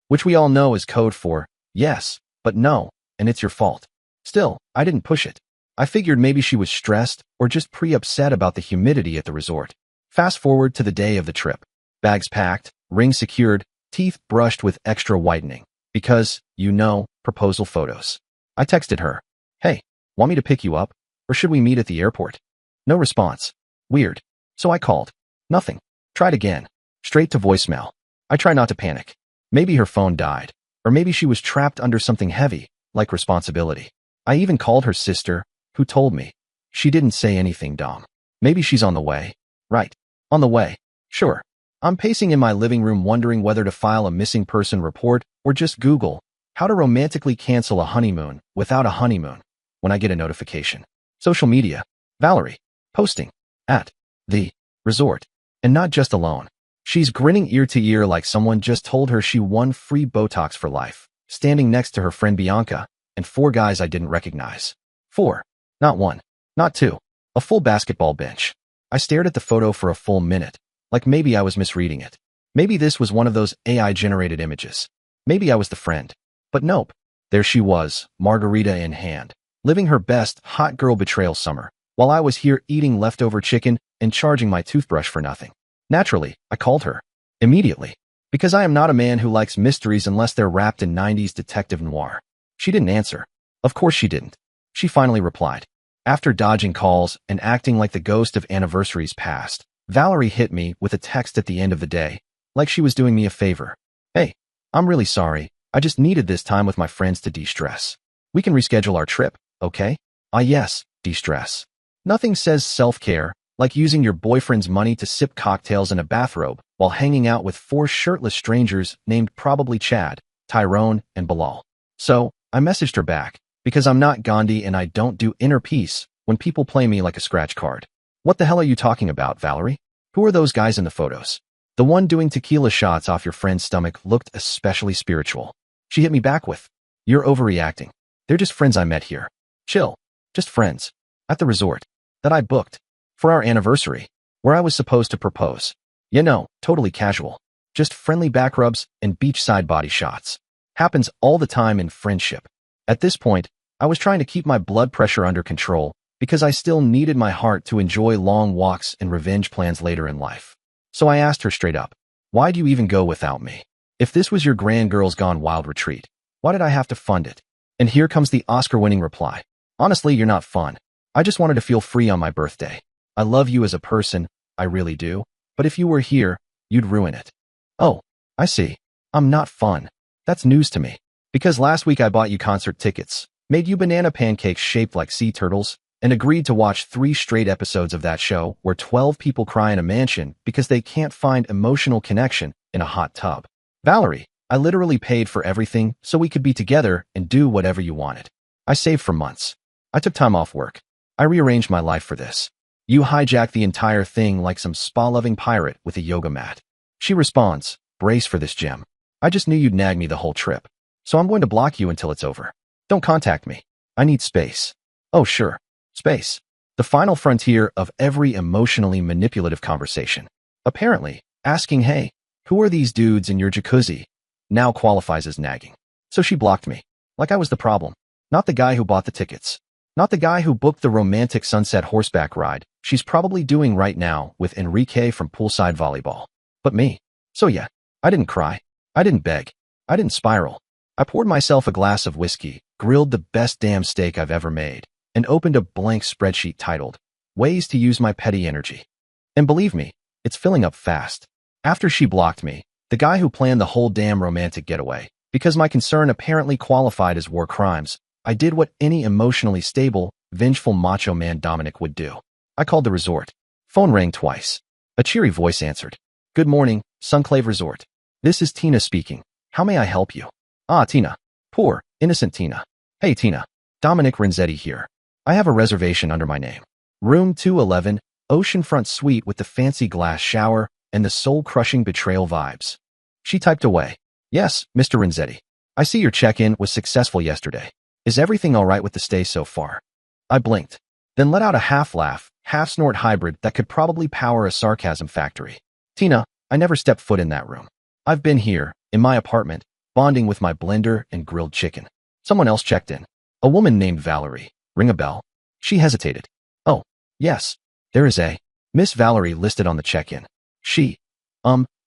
Which we all know is code for, yes, but no, and it's your fault. Still, I didn't push it. I figured maybe she was stressed or just pre-upset about the humidity at the resort. Fast forward to the day of the trip. Bags packed, ring secured, teeth brushed with extra whitening. Because, you know, proposal photos. I texted her, "Hey, want me to pick you up? Or should we meet at the airport?" No response. Weird. So I called. Nothing. Tried again. Straight to voicemail. I try not to panic. Maybe her phone died. Or maybe she was trapped under something heavy, like responsibility. I even called her sister, who told me. She didn't say anything, Dom. Maybe she's on the way. Right. On the way. Sure. I'm pacing in my living room wondering whether to file a missing person report or just Google how to romantically cancel a honeymoon without a honeymoon when I get a notification. Social media. Valerie. Posting. At. The. Resort. And not just alone. She's grinning ear to ear like someone just told her she won free Botox for life, standing next to her friend Bianca and 4 guys I didn't recognize. 4. Not 1. Not 2. A full basketball bench. I stared at the photo for a full minute, like maybe I was misreading it. Maybe this was one of those AI-generated images. Maybe I was the friend. But nope. There she was, margarita in hand, living her best hot girl betrayal summer, while I was here eating leftover chicken and charging my toothbrush for nothing. Naturally, I called her. Immediately. Because I am not a man who likes mysteries unless they're wrapped in 90s detective noir. She didn't answer. Of course she didn't. She finally replied. After dodging calls and acting like the ghost of anniversaries past, Valerie hit me with a text at the end of the day, like she was doing me a favor. "Hey, I'm really sorry. I just needed this time with my friends to de-stress. We can reschedule our trip, okay?" Ah yes, de-stress. Nothing says self-care like using your boyfriend's money to sip cocktails in a bathrobe while hanging out with 4 shirtless strangers named probably Chad, Tyrone, and Bilal. So, I messaged her back, because I'm not Gandhi and I don't do inner peace when people play me like a scratch card. "What the hell are you talking about, Valerie? Who are those guys in the photos?" The one doing tequila shots off your friend's stomach looked especially spiritual. She hit me back with, "You're overreacting. They're just friends I met here. Chill. Just friends. At the resort. That I booked. For our anniversary. Where I was supposed to propose. You know, totally casual. Just friendly back rubs and beachside body shots. Happens all the time in friendship." At this point, I was trying to keep my blood pressure under control because I still needed my heart to enjoy long walks and revenge plans later in life. So I asked her straight up, "Why do you even go without me? If this was your grand girls gone wild retreat, why did I have to fund it?" And here comes the Oscar-winning reply. "Honestly, you're not fun. I just wanted to feel free on my birthday. I love you as a person, I really do, but if you were here, you'd ruin it." Oh, I see. I'm not fun. That's news to me. Because last week I bought you concert tickets, made you banana pancakes shaped like sea turtles, and agreed to watch 3 straight episodes of that show where 12 people cry in a mansion because they can't find emotional connection in a hot tub. Valerie, I literally paid for everything so we could be together and do whatever you wanted. I saved for months. I took time off work. I rearranged my life for this. You hijacked the entire thing like some spa-loving pirate with a yoga mat. She responds, "Brace for this, gem. I just knew you'd nag me the whole trip. So I'm going to block you until it's over. Don't contact me. I need space." Oh, sure. Space. The final frontier of every emotionally manipulative conversation. Apparently, asking, "Hey, who are these dudes in your jacuzzi?" now qualifies as nagging. So she blocked me. Like I was the problem. Not the guy who bought the tickets. Not the guy who booked the romantic sunset horseback ride she's probably doing right now with Enrique from poolside volleyball. But me. So yeah, I didn't cry. I didn't beg. I didn't spiral. I poured myself a glass of whiskey, grilled the best damn steak I've ever made, and opened a blank spreadsheet titled, "Ways to Use My Petty Energy." And believe me, it's filling up fast. After she blocked me, the guy who planned the whole damn romantic getaway, because my concern apparently qualified as war crimes, I did what any emotionally stable, vengeful macho man Dominic would do. I called the resort. Phone rang twice. A cheery voice answered. Good morning, Sunclave Resort. This is Tina speaking. How may I help you? Ah, Tina. Poor, innocent Tina. Hey, Tina. Dominic Renzetti here. I have a reservation under my name. Room 211, oceanfront suite with the fancy glass shower and the soul-crushing betrayal vibes. She typed away. Yes, Mr. Renzetti. I see your check-in was successful yesterday. Is everything all right with the stay so far? I blinked, then let out a half-laugh, half-snort hybrid that could probably power a sarcasm factory. Tina, I never stepped foot in that room. I've been here, in my apartment, bonding with my blender and grilled chicken. Someone else checked in. A woman named Valerie. Ring a bell? She hesitated. Oh, yes. There is a Miss Valerie listed on the check-in. She,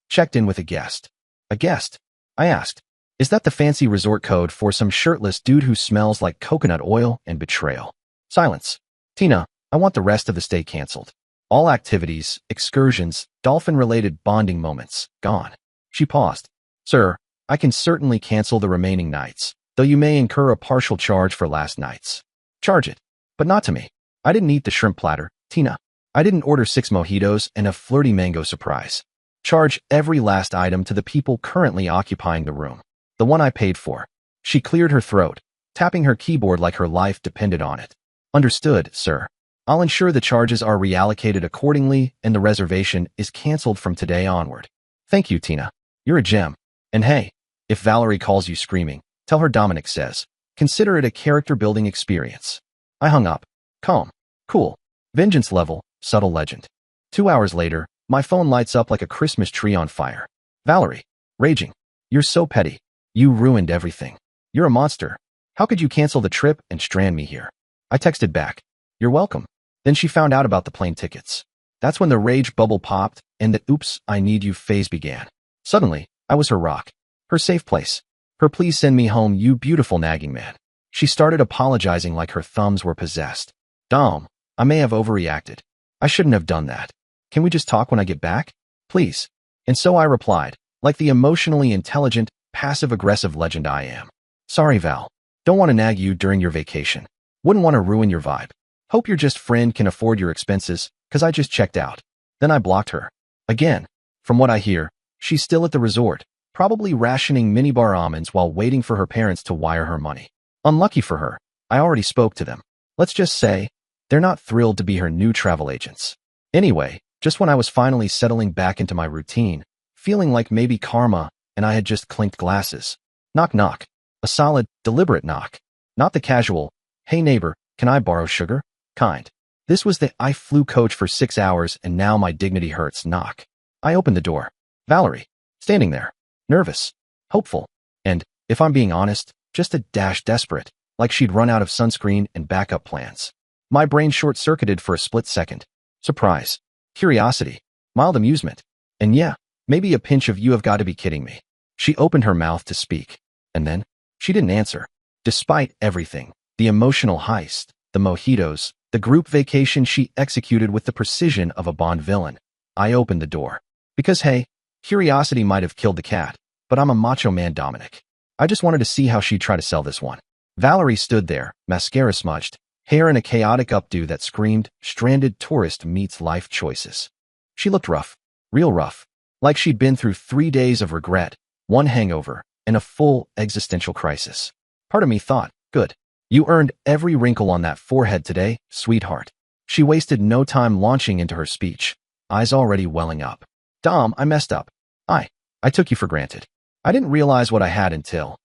checked in with a guest. A guest? I asked. Is that the fancy resort code for some shirtless dude who smells like coconut oil and betrayal? Silence. Tina, I want the rest of the stay canceled. All activities, excursions, dolphin-related bonding moments, gone. She paused. Sir, I can certainly cancel the remaining nights, though you may incur a partial charge for last night's. Charge it. But not to me. I didn't eat the shrimp platter, Tina. I didn't order 6 mojitos and a flirty mango surprise. Charge every last item to the people currently occupying the room. The one I paid for. She cleared her throat, tapping her keyboard like her life depended on it. Understood, sir. I'll ensure the charges are reallocated accordingly and the reservation is canceled from today onward. Thank you, Tina. You're a gem. And hey, if Valerie calls you screaming, tell her Dominic says. Consider it a character-building experience. I hung up. Calm. Cool. Vengeance level, subtle legend. 2 hours later, my phone lights up like a Christmas tree on fire. Valerie. Raging. You're so petty. You ruined everything. You're a monster. How could you cancel the trip and strand me here? I texted back. You're welcome. Then she found out about the plane tickets. That's when the rage bubble popped and the oops, I need you phase began. Suddenly, I was her rock. Her safe place. Her please send me home, you beautiful nagging man. She started apologizing like her thumbs were possessed. Dom, I may have overreacted. I shouldn't have done that. Can we just talk when I get back? Please. And so I replied, like the emotionally intelligent, passive-aggressive legend I am. Sorry, Val. Don't want to nag you during your vacation. Wouldn't want to ruin your vibe. Hope your just friend can afford your expenses, cause I just checked out. Then I blocked her. Again. From what I hear, she's still at the resort, probably rationing minibar almonds while waiting for her parents to wire her money. Unlucky for her, I already spoke to them. Let's just say, they're not thrilled to be her new travel agents. Anyway, just when I was finally settling back into my routine, feeling like maybe karma and I had just clinked glasses. Knock knock. A solid, deliberate knock. Not the casual, hey neighbor, can I borrow sugar? Kind. This was the I flew coach for 6 hours and now my dignity hurts knock. I opened the door. Valerie. Standing there. Nervous. Hopeful. And, if I'm being honest, just a dash desperate, like she'd run out of sunscreen and backup plans. My brain short-circuited for a split second. Surprise. Curiosity. Mild amusement. And yeah, maybe a pinch of you have got to be kidding me. She opened her mouth to speak. And then, she didn't answer. Despite everything, the emotional heist, the mojitos, the group vacation she executed with the precision of a Bond villain, I opened the door. Because hey, curiosity might have killed the cat, but I'm a macho man Dominic. I just wanted to see how she'd try to sell this one. Valerie stood there, mascara smudged, hair in a chaotic updo that screamed, stranded tourist meets life choices. She looked rough. Real rough. Like she'd been through 3 days of regret, 1 hangover, and a full existential crisis. Part of me thought, good. You earned every wrinkle on that forehead today, sweetheart. She wasted no time launching into her speech, eyes already welling up. Dom, I messed up. I took you for granted. I didn't realize what I had until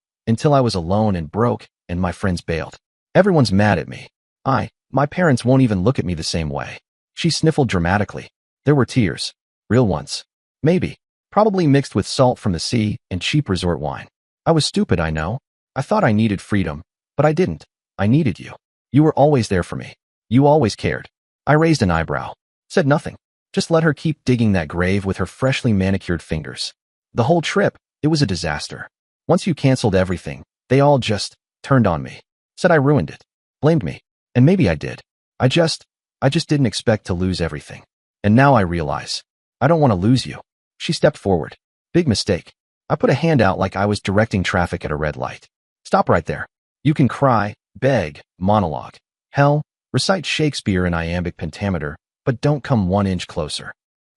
I was alone and broke, and my friends bailed. Everyone's mad at me. My parents won't even look at me the same way. She sniffled dramatically. There were tears. Real ones. Maybe. Probably mixed with salt from the sea and cheap resort wine. I was stupid, I know. I thought I needed freedom, but I didn't. I needed you. You were always there for me. You always cared. I raised an eyebrow. Said nothing. Just let her keep digging that grave with her freshly manicured fingers. The whole trip, it was a disaster. Once you canceled everything, they all just turned on me. Said I ruined it. Blamed me. And maybe I did. I just didn't expect to lose everything. And now I realize. I don't want to lose you. She stepped forward. Big mistake. I put a hand out like I was directing traffic at a red light. Stop right there. You can cry, beg, monologue. Hell, recite Shakespeare in iambic pentameter, but don't come 1 inch closer.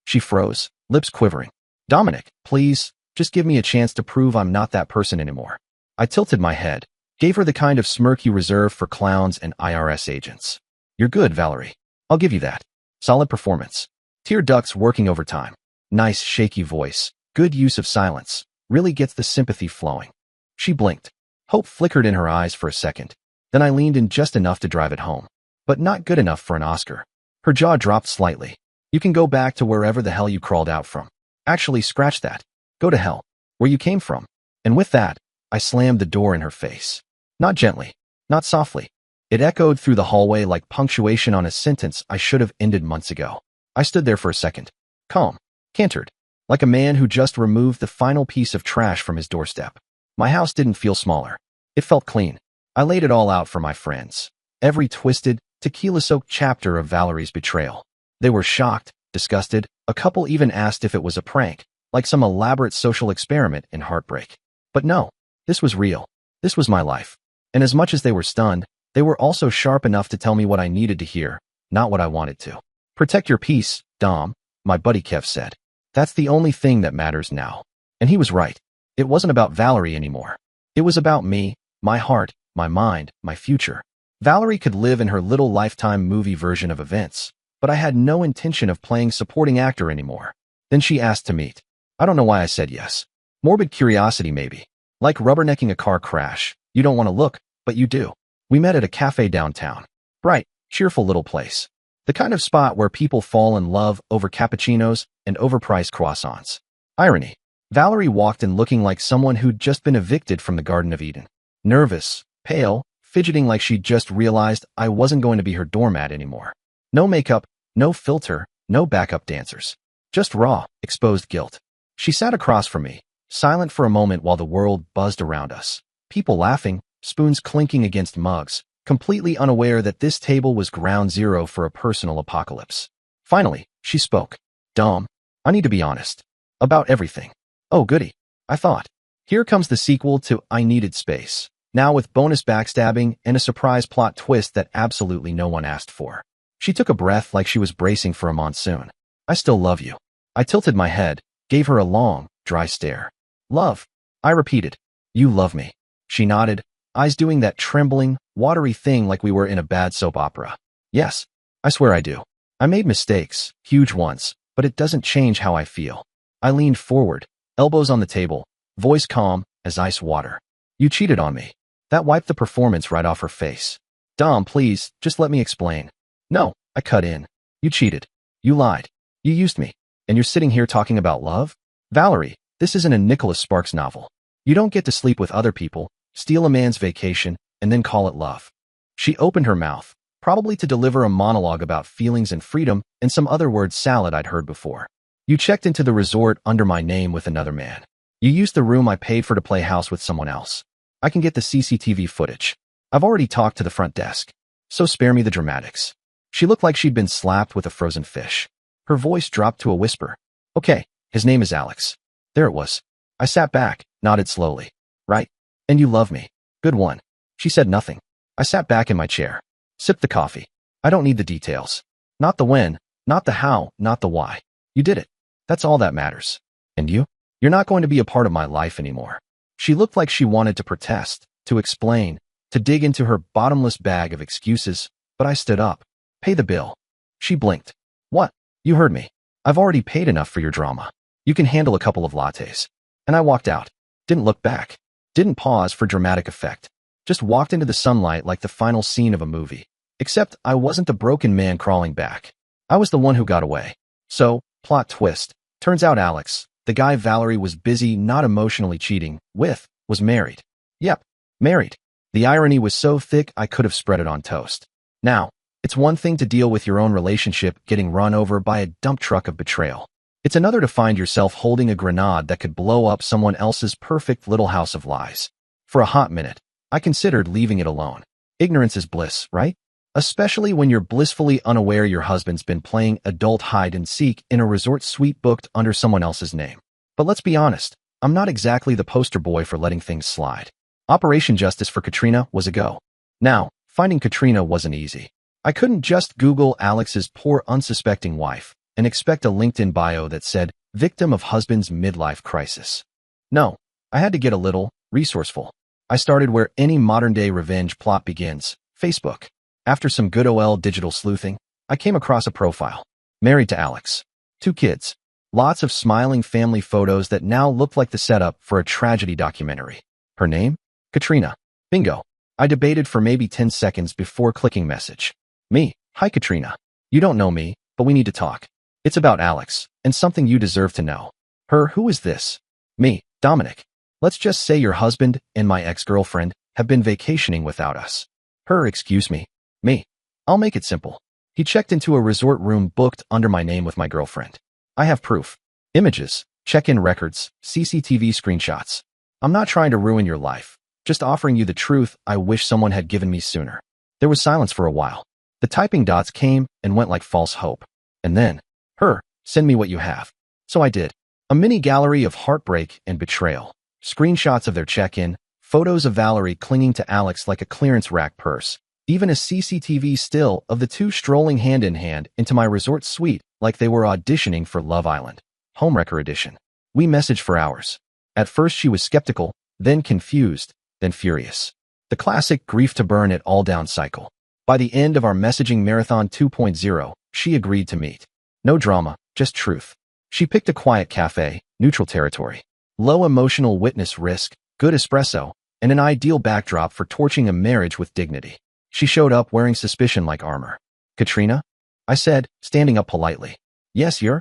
She froze, lips quivering. Dominic, please, just give me a chance to prove I'm not that person anymore. I tilted my head, gave her the kind of smirk you reserve for clowns and IRS agents. You're good, Valerie. I'll give you that. Solid performance. Tear ducts working overtime. Nice, shaky voice. Good use of silence. Really gets the sympathy flowing. She blinked. Hope flickered in her eyes for a second. Then I leaned in just enough to drive it home. But not good enough for an Oscar. Her jaw dropped slightly. You can go back to wherever the hell you crawled out from. Actually, scratch that. Go to hell. Where you came from. And with that, I slammed the door in her face. Not gently. Not softly. It echoed through the hallway like punctuation on a sentence I should have ended months ago. I stood there for a second. Calm. Cantered. Like a man who just removed the final piece of trash from his doorstep. My house didn't feel smaller. It felt clean. I laid it all out for my friends. Every twisted, tequila-soaked chapter of Valerie's betrayal. They were shocked, disgusted. A couple even asked if it was a prank, like some elaborate social experiment in heartbreak. But no, this was real. This was my life. And as much as they were stunned, they were also sharp enough to tell me what I needed to hear, not what I wanted to. Protect your peace, Dom, my buddy Kev said. That's the only thing that matters now. And he was right. It wasn't about Valerie anymore. It was about me, my heart, my mind, my future. Valerie could live in her little Lifetime movie version of events, but I had no intention of playing supporting actor anymore. Then she asked to meet. I don't know why I said yes. Morbid curiosity maybe. Like rubbernecking a car crash. You don't want to look, but you do. We met at a cafe downtown. Bright, cheerful little place. The kind of spot where people fall in love over cappuccinos and overpriced croissants. Irony. Valerie walked in looking like someone who'd just been evicted from the Garden of Eden. Nervous, pale, fidgeting like she'd just realized I wasn't going to be her doormat anymore. No makeup, no filter, no backup dancers. Just raw, exposed guilt. She sat across from me, silent for a moment while the world buzzed around us. People laughing, spoons clinking against mugs, completely unaware that this table was ground zero for a personal apocalypse. Finally, she spoke. Dom, I need to be honest. About everything. Oh goody. I thought. Here comes the sequel to I Needed Space. Now with bonus backstabbing and a surprise plot twist that absolutely no one asked for. She took a breath like she was bracing for a monsoon. I still love you. I tilted my head, gave her a long, dry stare. Love. I repeated. You love me. She nodded, eyes doing that trembling, watery thing like we were in a bad soap opera. Yes, I swear I do. I made mistakes, huge ones, but it doesn't change how I feel. I leaned forward, elbows on the table, voice calm as ice water. You cheated on me. That wiped the performance right off her face. Dom, please, just let me explain. No, I cut in. You cheated. You lied. You used me. And you're sitting here talking about love? Valerie, this isn't a Nicholas Sparks novel. You don't get to sleep with other people, steal a man's vacation, and then call it love. She opened her mouth, probably to deliver a monologue about feelings and freedom and some other word salad I'd heard before. You checked into the resort under my name with another man. You used the room I paid for to play house with someone else. I can get the CCTV footage. I've already talked to the front desk. So spare me the dramatics. She looked like she'd been slapped with a frozen fish. Her voice dropped to a whisper. Okay, his name is Alex. There it was. I sat back, nodded slowly. Right? And you love me. Good one. She said nothing. I sat back in my chair. Sipped the coffee. I don't need the details. Not the when, not the how, not the why. You did it. That's all that matters. And you? You're not going to be a part of my life anymore. She looked like she wanted to protest, to explain, to dig into her bottomless bag of excuses, but I stood up. Pay the bill. She blinked. What? You heard me. I've already paid enough for your drama. You can handle a couple of lattes. And I walked out. Didn't look back. Didn't pause for dramatic effect. Just walked into the sunlight like the final scene of a movie. Except I wasn't the broken man crawling back. I was the one who got away. So, plot twist. Turns out Alex, the guy Valerie was busy not emotionally cheating with, was married. Yep, married. The irony was so thick I could have spread it on toast. Now, it's one thing to deal with your own relationship getting run over by a dump truck of betrayal. It's another to find yourself holding a grenade that could blow up someone else's perfect little house of lies. For a hot minute, I considered leaving it alone. Ignorance is bliss, right? Especially when you're blissfully unaware your husband's been playing adult hide-and-seek in a resort suite booked under someone else's name. But let's be honest, I'm not exactly the poster boy for letting things slide. Operation Justice for Katrina was a go. Now, finding Katrina wasn't easy. I couldn't just Google Alex's poor unsuspecting wife and expect a LinkedIn bio that said, victim of husband's midlife crisis. No, I had to get a little resourceful. I started where any modern-day revenge plot begins, Facebook. After some good OL digital sleuthing, I came across a profile. Married to Alex. 2 kids. Lots of smiling family photos that now looked like the setup for a tragedy documentary. Her name? Katrina. Bingo. I debated for maybe 10 seconds before clicking message. Me. Hi, Katrina. You don't know me, but we need to talk. It's about Alex, and something you deserve to know. Her, who is this? Me, Dominic. Let's just say your husband and my ex-girlfriend have been vacationing without us. Her, excuse me. Me. I'll make it simple. He checked into a resort room booked under my name with my girlfriend. I have proof. Images, check-in records, CCTV screenshots. I'm not trying to ruin your life, just offering you the truth I wish someone had given me sooner. There was silence for a while. The typing dots came and went like false hope. And then, her, send me what you have. So I did. A mini gallery of heartbreak and betrayal. Screenshots of their check-in, photos of Valerie clinging to Alex like a clearance rack purse, even a CCTV still of the two strolling hand in hand into my resort suite like they were auditioning for Love Island. Homewrecker edition. We messaged for hours. At first she was skeptical, then confused, then furious. The classic grief to burn it all down cycle. By the end of our messaging marathon 2.0, she agreed to meet. No drama, just truth. She picked a quiet cafe, neutral territory. Low emotional witness risk, good espresso, and an ideal backdrop for torching a marriage with dignity. She showed up wearing suspicion like armor. Katrina? I said, standing up politely. Yes, you're?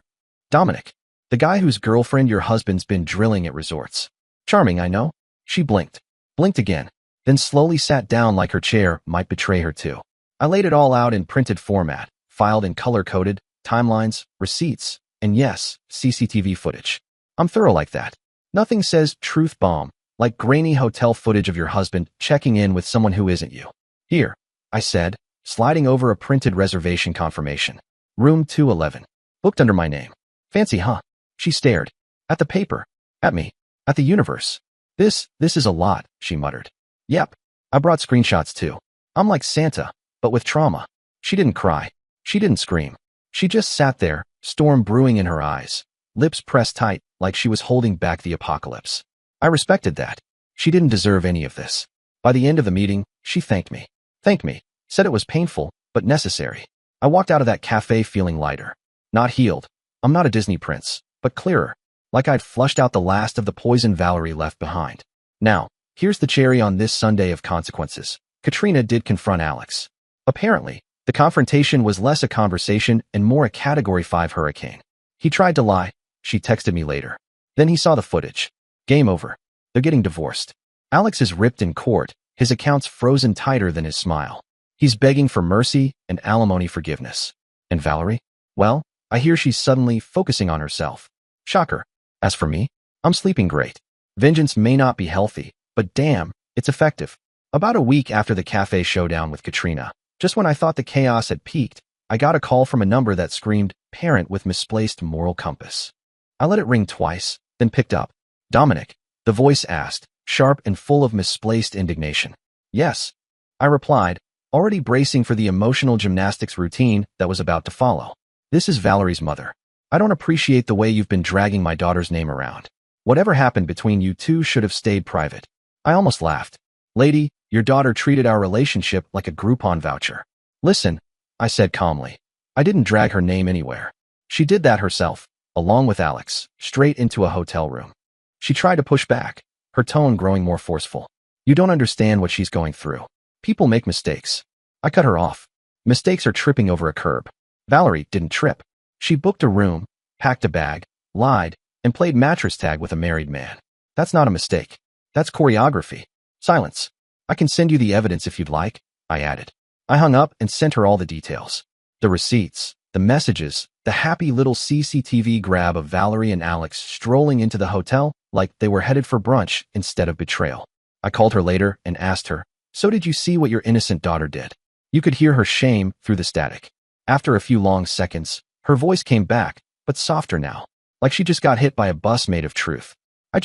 Dominic. The guy whose girlfriend your husband's been drilling at resorts. Charming, I know. She blinked. Blinked again. Then slowly sat down like her chair might betray her too. I laid it all out in printed format, filed and color-coded, timelines, receipts, and yes, CCTV footage. I'm thorough like that. Nothing says truth bomb, like grainy hotel footage of your husband checking in with someone who isn't you. Here, I said, sliding over a printed reservation confirmation. Room 211. Booked under my name. Fancy, huh? She stared. At the paper. At me. At the universe. This is a lot, she muttered. Yep. I brought screenshots too. I'm like Santa, but with trauma. She didn't cry. She didn't scream. She just sat there, storm brewing in her eyes, lips pressed tight like she was holding back the apocalypse. I respected that. She didn't deserve any of this. By the end of the meeting, she thanked me. Thanked me. Said it was painful, but necessary. I walked out of that cafe feeling lighter. Not healed. I'm not a Disney prince, but clearer. Like I'd flushed out the last of the poison Valerie left behind. Now, here's the cherry on this Sunday of consequences. Katrina did confront Alex. Apparently, the confrontation was less a conversation and more a Category 5 hurricane. He tried to lie. She texted me later. Then he saw the footage. Game over. They're getting divorced. Alex is ripped in court, his accounts frozen tighter than his smile. He's begging for mercy and alimony forgiveness. And Valerie? Well, I hear she's suddenly focusing on herself. Shocker. As for me, I'm sleeping great. Vengeance may not be healthy, but damn, it's effective. About a week after the cafe showdown with Katrina, just when I thought the chaos had peaked, I got a call from a number that screamed, parent with misplaced moral compass. I let it ring twice, then picked up. Dominic, the voice asked, sharp and full of misplaced indignation. Yes, I replied, already bracing for the emotional gymnastics routine that was about to follow. This is Valerie's mother. I don't appreciate the way you've been dragging my daughter's name around. Whatever happened between you two should have stayed private. I almost laughed. Lady, your daughter treated our relationship like a Groupon voucher. Listen, I said calmly. I didn't drag her name anywhere. She did that herself, along with Alex, straight into a hotel room. She tried to push back, her tone growing more forceful. You don't understand what she's going through. People make mistakes. I cut her off. Mistakes are tripping over a curb. Valerie didn't trip. She booked a room, packed a bag, lied, and played mattress tag with a married man. That's not a mistake. That's choreography. Silence. I can send you the evidence if you'd like, I added. I hung up and sent her all the details. The receipts, the messages, the happy little CCTV grab of Valerie and Alex strolling into the hotel like they were headed for brunch instead of betrayal. I called her later and asked her, so did you see what your innocent daughter did? You could hear her shame through the static. After a few long seconds, her voice came back, but softer now, like she just got hit by a bus made of truth. I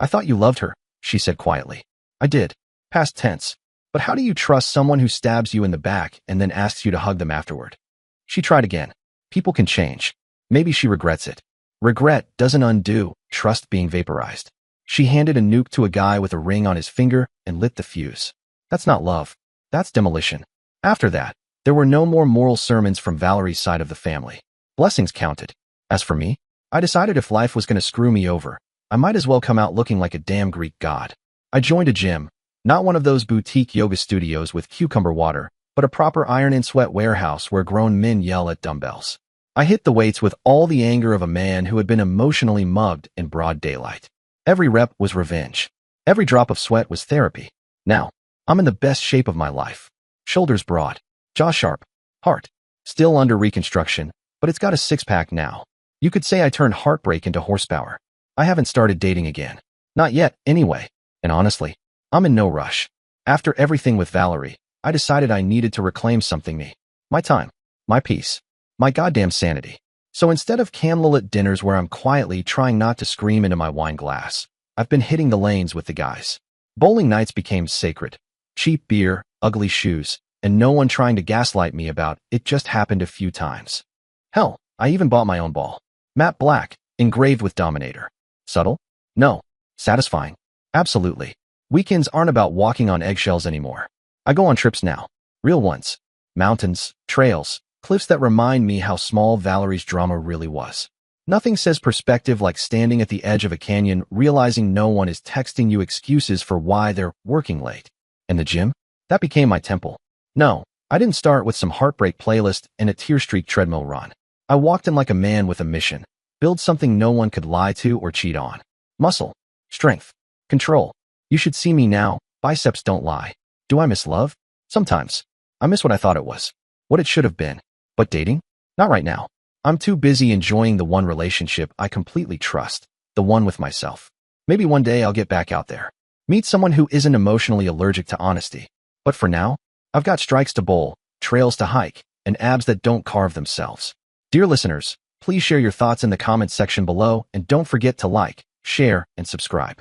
thought you loved her, she said quietly. I did. Past tense. But how do you trust someone who stabs you in the back and then asks you to hug them afterward? She tried again. People can change. Maybe she regrets it. Regret doesn't undo trust being vaporized. She handed a nuke to a guy with a ring on his finger and lit the fuse. That's not love. That's demolition. After that, there were no more moral sermons from Valerie's side of the family. Blessings counted. As for me, I decided if life was going to screw me over, I might as well come out looking like a damn Greek god. I joined a gym, not one of those boutique yoga studios with cucumber water, but a proper iron and sweat warehouse where grown men yell at dumbbells. I hit the weights with all the anger of a man who had been emotionally mugged in broad daylight. Every rep was revenge. Every drop of sweat was therapy. Now, I'm in the best shape of my life. Shoulders broad, jaw sharp, heart still under reconstruction, but it's got a six-pack now. You could say I turned heartbreak into horsepower. I haven't started dating again. Not yet, anyway. And honestly, I'm in no rush. After everything with Valerie, I decided I needed to reclaim something me. My time. My peace. My goddamn sanity. So instead of candlelit dinners where I'm quietly trying not to scream into my wine glass, I've been hitting the lanes with the guys. Bowling nights became sacred. Cheap beer, ugly shoes, and no one trying to gaslight me about it just happened a few times. Hell, I even bought my own ball. Matte black, engraved with Dominator. Subtle? No. Satisfying? Absolutely. Weekends aren't about walking on eggshells anymore. I go on trips now. Real ones. Mountains, trails, cliffs that remind me how small Valerie's drama really was. Nothing says perspective like standing at the edge of a canyon realizing no one is texting you excuses for why they're working late. And the gym? That became my temple. No, I didn't start with some heartbreak playlist and a tear streak treadmill run. I walked in like a man with a mission. Build something no one could lie to or cheat on. Muscle. Strength. Control. You should see me now. Biceps don't lie. Do I miss love? Sometimes. I miss what I thought it was. What it should have been. But dating? Not right now. I'm too busy enjoying the one relationship I completely trust. The one with myself. Maybe one day I'll get back out there. Meet someone who isn't emotionally allergic to honesty. But for now, I've got strikes to bowl, trails to hike, and abs that don't carve themselves. Dear listeners, please share your thoughts in the comments section below and don't forget to like, share, and subscribe.